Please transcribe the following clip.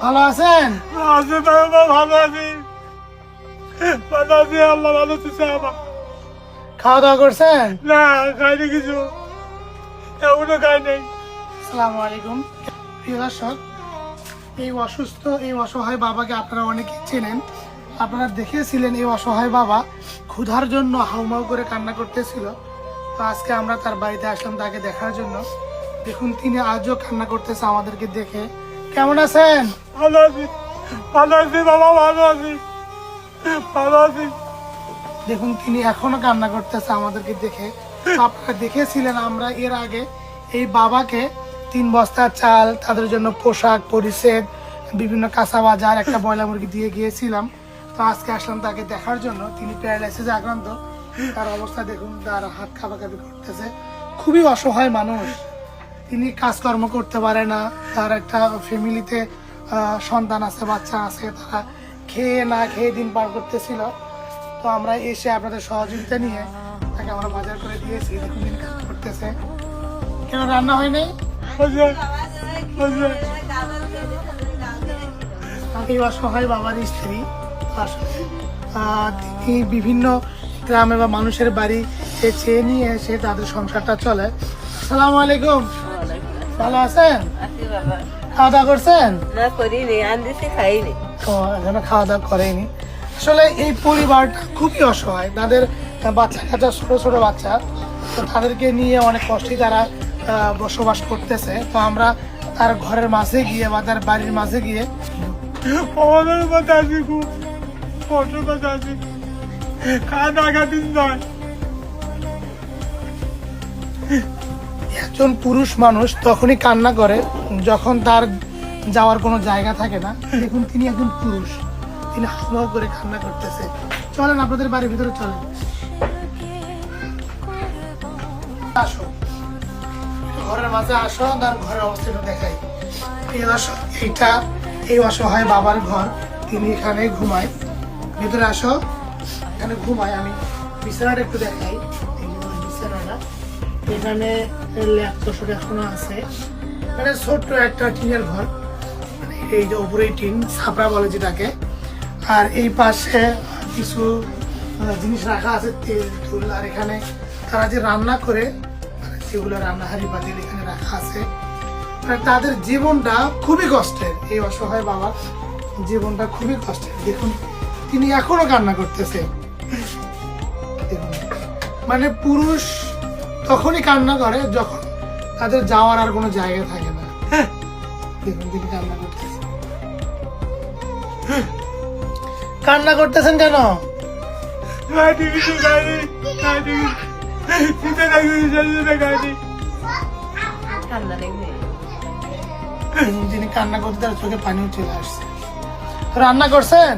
ভালো আছেন? আছে বাবা, ভালো আছি। ভালো আছি, আল্লাহ ভালো দিছে আমার। খাওয়া দাওয়া করছেন? না, খাইনি কিছু, এখনো খাই নাই। আসসালামু আলাইকুম। প্রিয় দর্শক, এই অসুস্থ এই অসহায় বাবাকে আপনারা অনেকেই চেনেন। আপনারা দেখেছিলেন এই অসহায় বাবা ক্ষুধার জন্য হাউমাউ করে কান্না করতেছিল। তো আজকে আমরা তার বাড়িতে আসলাম তাকে দেখার জন্য। দেখুন তিনি আজও কান্না করতেছে আমাদেরকে দেখে। কেমন আছেন? ভালো আছি, ভালো আছি বাবা, ভালো আছি, ভালো আছি। দেখুন তিনি এখনো কান্না করতেছে আমাদেরকে দেখে। তো আপনারা দেখেছিলেন আমরা এর আগে এই বাবাকে 3 বস্তা চাল, তাদের জন্য পোশাক পরিচ্ছদ, বিভিন্ন কাঁচা বাজার, একটা বয়লা মুরগি দিয়ে গিয়েছিলাম। তো আজকে আসলাম তাকে দেখার জন্য। তিনি প্যারালাইসিসে আক্রান্ত। তার অবস্থা দেখুন, তার হাত কাঁপাকাঁপি করতেছে। খুবই অসহায় মানুষ। তিনি কাজকর্ম করতে পারে না। তার একটা ফ্যামিলিতে সন্তান আছে, বাচ্চা আছে, তারা খেয়ে না খেয়ে দিন পার করতেছিল। তো আমরা এসে আপনাদের সহযোগিতা নিয়ে তাকে আমরা বাজার করে দিয়েছি। দেখুন দিন কাজ করতেছে। কেন রান্না হয় নাই? এই অসহায় বাবার স্ত্রী তিনি বিভিন্ন গ্রামে বা মানুষের বাড়ি চেয়ে নিয়ে এসে তাদের সংসারটা চলে। আসসালামু আলাইকুম। ভালো আছেন? খাওয়া দাওয়া করছেন? না করিনি, আনদিছি খাইনি। ও, এখনো খাওয়া দাওয়া করেনি। আসলে এই পরিবারটা খুবই অসহায়। তাদের বাচ্চা কাচ্চা, ছোট ছোট বাচ্চা, তো তাদেরকে নিয়ে অনেক কষ্টই তারা বসবাস করতেছে। তো আমরা তার ঘরের মাঝে গিয়ে বা তার বাড়ির মাঝে গিয়ে আমাদের কথা আছি, খুব কষ্ট কথা আছি, খাওয়া দাওয়া দিন নয়। একজন পুরুষ মানুষ তখনই কান্না করে যখন তার যাওয়ার কোনো জায়গা থাকে না। দেখুন তিনি একজন পুরুষ, তিনি হাওয়া করে কান্না করতেছে। চলেন আপনাদের বাড়ির ভিতরে চলেন, আসো ঘরের মাঝে আসো, তার ঘরের অবস্থাটা দেখাই। এইটা এই অসহায় বাবার ঘর। তিনি এখানে ঘুমায়। ভিতরে আসো, এখানে ঘুমায়। আমি বিছানাটা একটু দেখাই। এই যে বিছানাটা, এখানে ল্যাপটপ এখনো আছে। মানে ছোট্ট একটা টিনের ঘর, মানে এই যে উপরেই টিন, ছাপড়া বলে যেটাকে। আর এই পাশে কিছু জিনিস রাখা আছে, তেল তুল। আর এখানে তারা যে রান্না করে, মানে যেগুলো রান্নাহারি পাতিল এখানে রাখা আছে। মানে তাদের জীবনটা খুবই কষ্টের। এই অসহায় বাবার জীবনটা খুবই কষ্টের। দেখুন তিনি এখনো কান্না করতেছে। দেখুন, মানে পুরুষ তখনই কান্না করে যখন তাদের যাওয়ার আর কোনো জায়গা থাকে না। দেখুন তিনি কান্না করতেছেন। কান্না করতেছেন কেন? খাইনি কিছু, খাইনি, খাইনি, শীতে লাগছে, খাইনি। ঠান্ডা লেগে তিনি কান্না করতে তার চোখে পানিও চলে আসছে। রান্না করছেন?